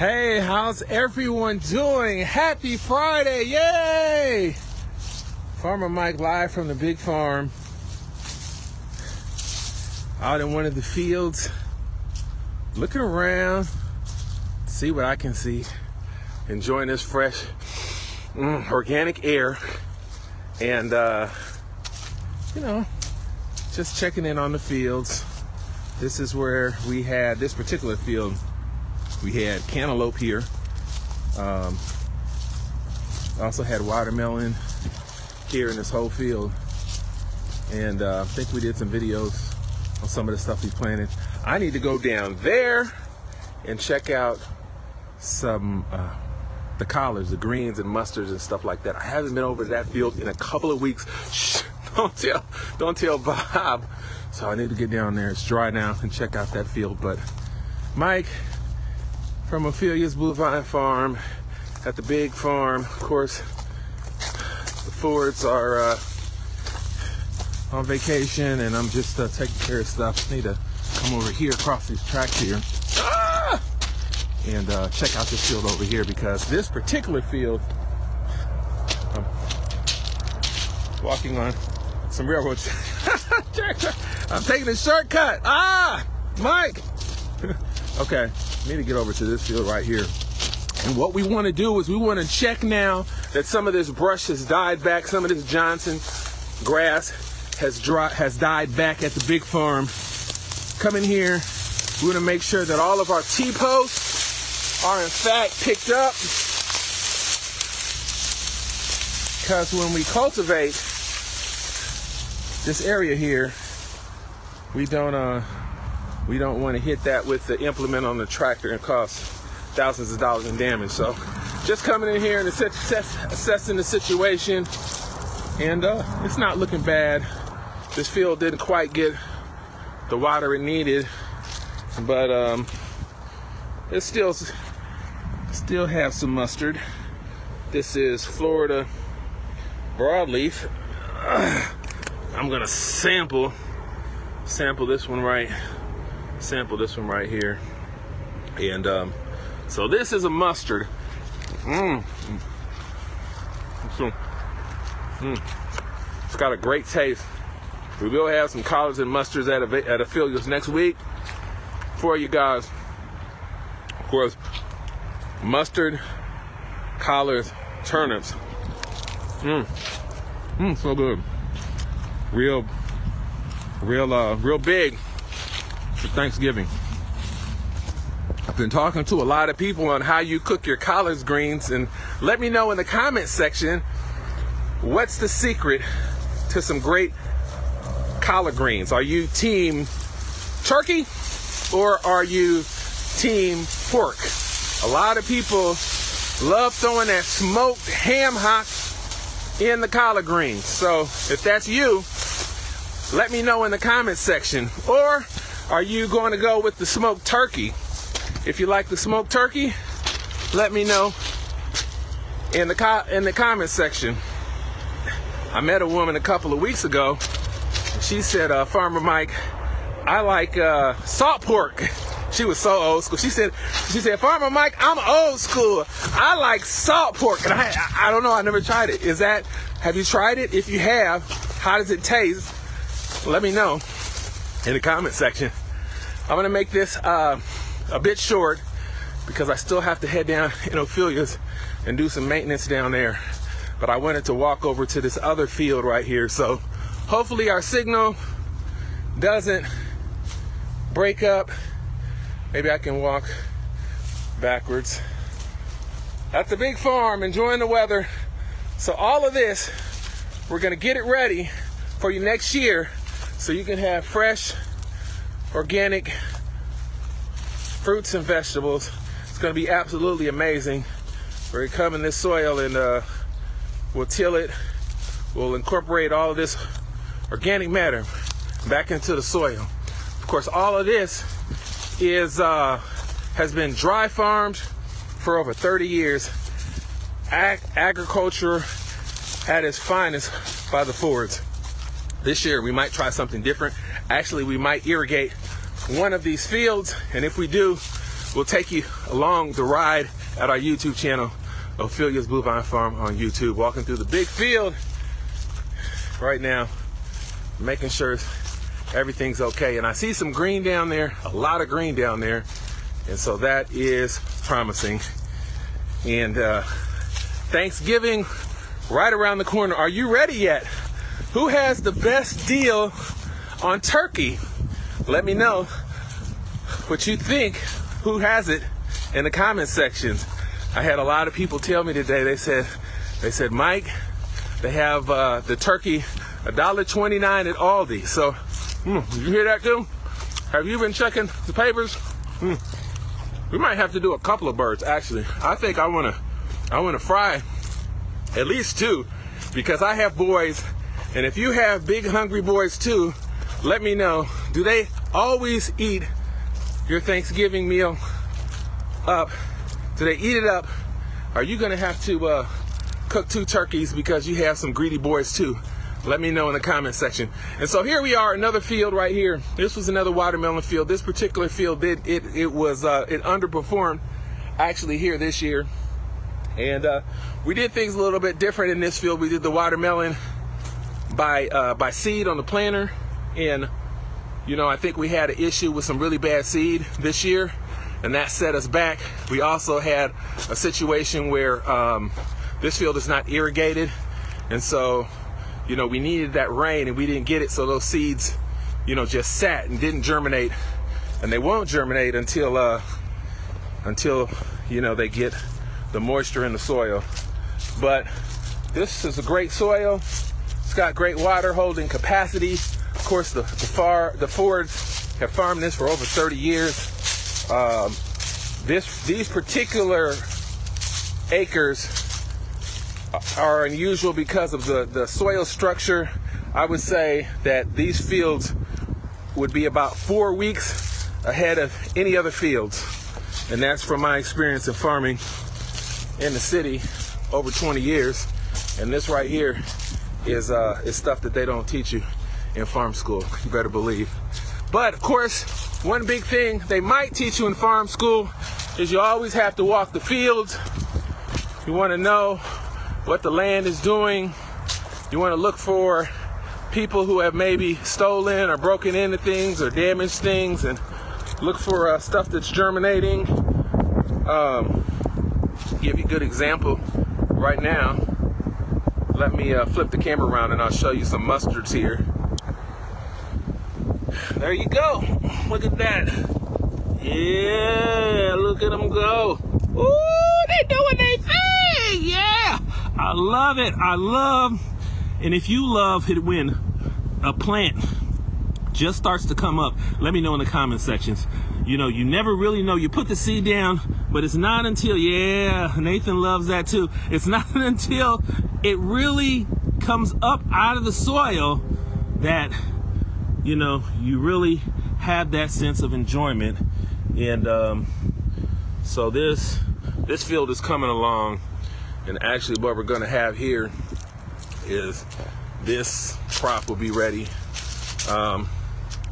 Hey, how's everyone doing? Happy Friday, yay! Farmer Mike live from the big farm. Out in one of the fields, looking around, see what I can see. Enjoying this fresh, organic air. And, just checking in on the fields. This is where we had, this particular field, we had cantaloupe here. Also had watermelon here in this whole field. And I think we did some videos on some of the stuff we planted. I need to go down there and check out some the collards, the greens and mustards and stuff like that. I haven't been over to that field in a couple of weeks. Shh, don't tell Bob. So I need to get down there. It's dry now and check out that field. But Mike from Ophelia's Bluevine Farm at the big farm. Of course, the Fords are on vacation, and I'm just taking care of stuff. Need to come over here across these tracks here and check out this field over here, because this particular field, I'm walking on some railroad. I'm taking a shortcut. Mike. Okay, need to get over to this field right here. And what we want to do is we want to check now that some of this brush has died back. Some of this Johnson grass has died back at the big farm. Come in here. We want to make sure that all of our T-posts are in fact picked up. Because when we cultivate this area here, we don't want to hit that with the implement on the tractor and cost thousands of dollars in damage. So just coming in here and assessing the situation, and it's not looking bad. This field didn't quite get the water it needed, but it still have some mustard. This is Florida broadleaf. I'm gonna sample this one right here. And so this is a mustard. It's got a great taste. We will have some collards and mustards at Ophelia's next week for you guys. Of course, mustard, collards, turnips. So good. Real big for Thanksgiving. I've been talking to a lot of people on how you cook your collard greens, and let me know in the comment section what's the secret to some great collard greens. Are you team turkey or are you team pork? A lot of people love throwing that smoked ham hock in the collard greens. So if that's you, let me know in the comment section. Or are you going to go with the smoked turkey? If you like the smoked turkey, let me know in the comment section. I met a woman a couple of weeks ago. She said, Farmer Mike, I like salt pork. She was so old school. She said, Farmer Mike, I'm old school. I like salt pork. And I don't know, I never tried it. Have you tried it? If you have, how does it taste? Let me know in the comment section. I'm gonna make this a bit short because I still have to head down in Ophelia's and do some maintenance down there. But I wanted to walk over to this other field right here. So hopefully our signal doesn't break up. Maybe I can walk backwards. At the big farm, enjoying the weather. So all of this, we're gonna get it ready for you next year so you can have fresh, organic fruits and vegetables. It's gonna be absolutely amazing. We're gonna come in this soil and we'll till it. We'll incorporate all of this organic matter back into the soil. Of course, all of this has been dry farmed for over 30 years. Agriculture at its finest by the Fords. This year we might try something different. Actually, we might irrigate one of these fields, and if we do, we'll take you along the ride at our YouTube channel, Ophelia's Bluevine Farm on YouTube. Walking through the big field right now, making sure everything's okay. And I see some green down there, a lot of green down there. And so that is promising. And Thanksgiving right around the corner. Are you ready yet? Who has the best deal on turkey? Let me know what you think. Who has it in the comment sections? I had a lot of people tell me today. They said, Mike, they have the turkey $1.29 at Aldi. So, you hear that too? Have you been checking the papers? We might have to do a couple of birds. Actually, I think I wanna fry at least two, because I have boys, and if you have big hungry boys too, let me know. Do they always eat your Thanksgiving meal up? Do they eat it up? Are you gonna have to cook two turkeys because you have some greedy boys too? Let me know in the comment section. And so here we are, another field right here. This was another watermelon field. This particular field it underperformed actually here this year. And we did things a little bit different in this field. We did the watermelon by seed on the planter, and I think we had an issue with some really bad seed this year, and that set us back. We also had a situation where this field is not irrigated, and so we needed that rain and we didn't get it, so those seeds just sat and didn't germinate, and they won't germinate until they get the moisture in the soil. But this is a great soil. It's got great water holding capacity. Of course, the Fords have farmed this for over 30 years. These particular acres are unusual because of the soil structure. I would say that these fields would be about 4 weeks ahead of any other fields. And that's from my experience in farming in the city over 20 years. And this right here is stuff that they don't teach you in farm school, you better believe. But of course, one big thing they might teach you in farm school is you always have to walk the fields. You want to know what the land is doing. You want to look for people who have maybe stolen or broken into things or damaged things, and look for stuff that's germinating. Give you a good example right now. Let me flip the camera around and I'll show you some mustards here. There you go. Look at that. Yeah, look at them go. Ooh, they doing their thing. Yeah, I love it. And if you love it when a plant just starts to come up, let me know in the comment sections. You never really know. You put the seed down, but it's not until, Nathan loves that too. It's not until it really comes up out of the soil that, you really have that sense of enjoyment. And so this field is coming along. And actually what we're going to have here is this crop will be ready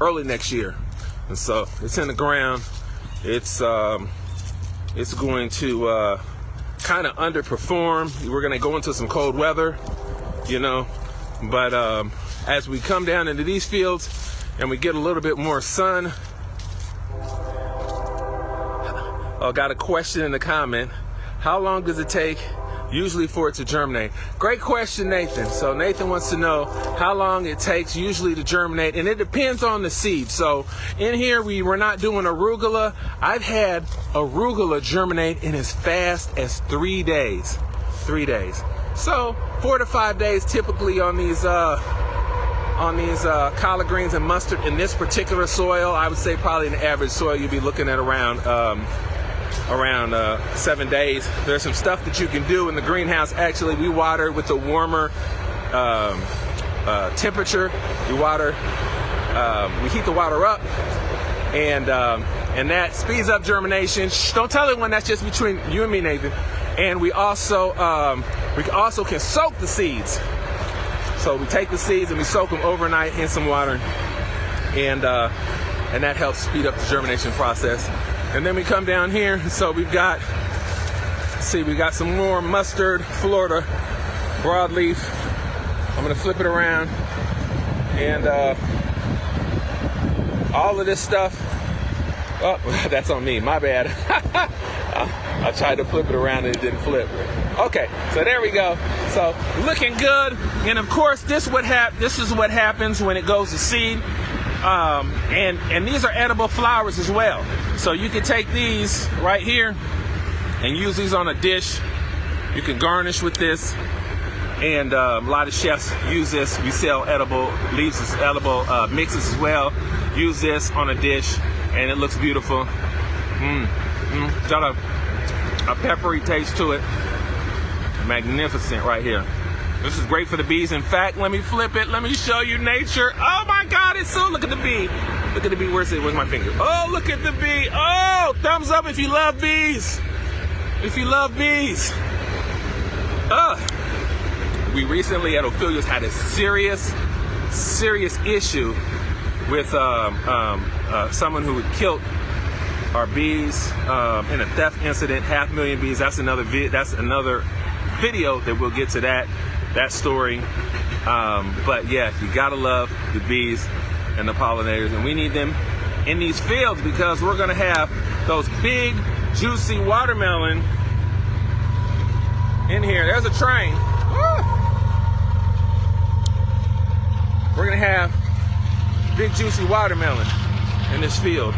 early next year. And so it's in the ground. It's going to kind of underperform. We're going to go into some cold weather, but as we come down into these fields and we get a little bit more sun. I got a question in the comment. How long does it take usually for it to germinate? Great question, Nathan. So Nathan wants to know how long it takes usually to germinate, and it depends on the seed. So in here we're not doing arugula. I've had arugula germinate in as fast as 3 days. 3 days. So 4 to 5 days typically on these collard greens and mustard in this particular soil. I would say probably in the average soil you'd be looking at around 7 days. There's some stuff that you can do in the greenhouse. Actually, we water with a warmer temperature. We heat the water up, and that speeds up germination. Shh, don't tell anyone, that's just between you and me, Nathan. And we also can soak the seeds. So we take the seeds and we soak them overnight in some water, and that helps speed up the germination process. And then we come down here, so we've got, see, we got some more mustard, Florida broadleaf. I'm gonna flip it around, and all of this stuff, oh, that's on me, my bad. I tried to flip it around and it didn't flip. Okay, so there we go. So looking good, and of course this is what happens when it goes to seed. And these are edible flowers as well. So you can take these right here and use these on a dish. You can garnish with this, and a lot of chefs use this. We sell edible leaves, edible mixes as well. Use this on a dish, and it looks beautiful. Got a peppery taste to it. Magnificent right here. This is great for the bees. In fact, let me flip it. Let me show you nature. Oh my God, it's so, look at the bee. Look at the bee. Where's it? Where's my finger? Oh, look at the bee. Oh, thumbs up if you love bees. If you love bees. We recently at Ophelia's had a serious issue with someone who had killed our bees in a theft incident. 500,000 bees. That's another video that we'll get to that story. But yeah, you gotta love the bees and the pollinators, and we need them in these fields because we're gonna have those big, juicy watermelon in here. There's a train. We're gonna have big, juicy watermelon in this field.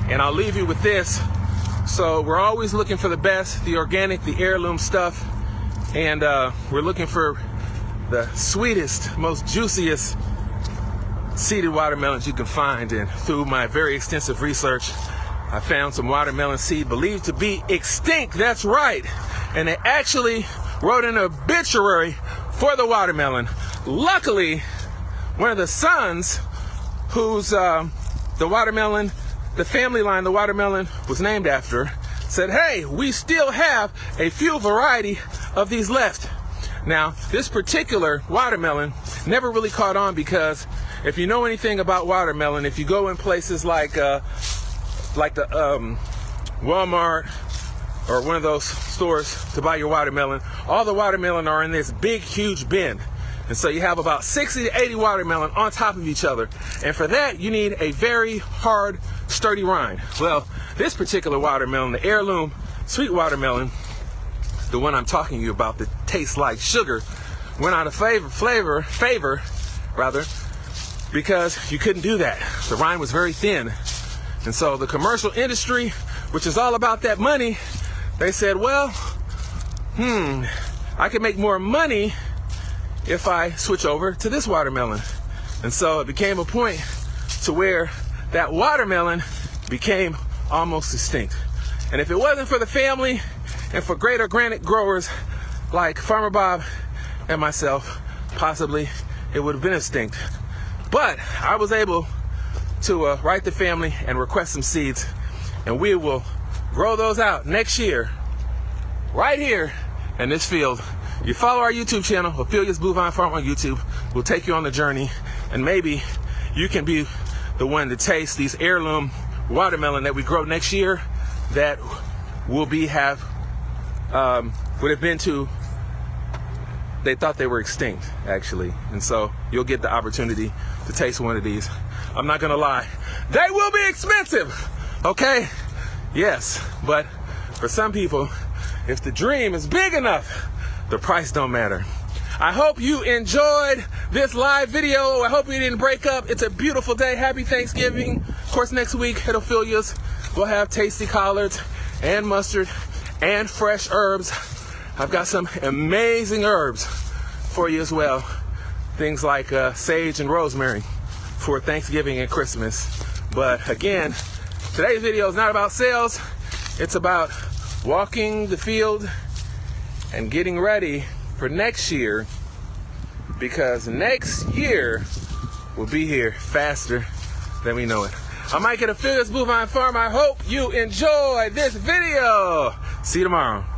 And I'll leave you with this. So we're always looking for the best, the organic, the heirloom stuff. And we're looking for the sweetest, most juiciest seeded watermelons you can find. And through my very extensive research, I found some watermelon seed believed to be extinct. That's right. And they actually wrote an obituary for the watermelon. Luckily, one of the sons who's the watermelon, the family line the watermelon was named after, said, hey, we still have a few variety of these left. Now, this particular watermelon never really caught on because if you know anything about watermelon, if you go in places like the Walmart or one of those stores to buy your watermelon, all the watermelon are in this big, huge bin. And so you have about 60 to 80 watermelon on top of each other. And for that, you need a very hard, sturdy rind. Well, this particular watermelon, the heirloom sweet watermelon, the one I'm talking to you about that tastes like sugar, went out of favor, because you couldn't do that. The rind was very thin. And so the commercial industry, which is all about that money, they said, well, I can make more money if I switch over to this watermelon. And so it became a point to where that watermelon became almost extinct. And if it wasn't for the family and for great organic growers like Farmer Bob and myself, possibly it would have been extinct. But I was able to write the family and request some seeds, and we will grow those out next year right here in this field. You follow our YouTube channel, Ophelia's Blue Vine Farm on YouTube. We'll take you on the journey, and maybe you can be the one to taste these heirloom watermelon that we grow next year that will would have been they thought they were extinct, actually. And so you'll get the opportunity to taste one of these. I'm not gonna lie, they will be expensive, okay? Yes, but for some people, if the dream is big enough, the price don't matter. I hope you enjoyed this live video. I hope you didn't break up. It's a beautiful day. Happy Thanksgiving. Of course, next week at Ophelia's, we'll have tasty collards and mustard and fresh herbs. I've got some amazing herbs for you as well. Things like sage and rosemary for Thanksgiving and Christmas. But again, today's video is not about sales. It's about walking the field and getting ready for next year, because next year will be here faster than we know it. I'm Mike at Ophelia's Blue Vine Farm. I hope you enjoyed this video. See you tomorrow.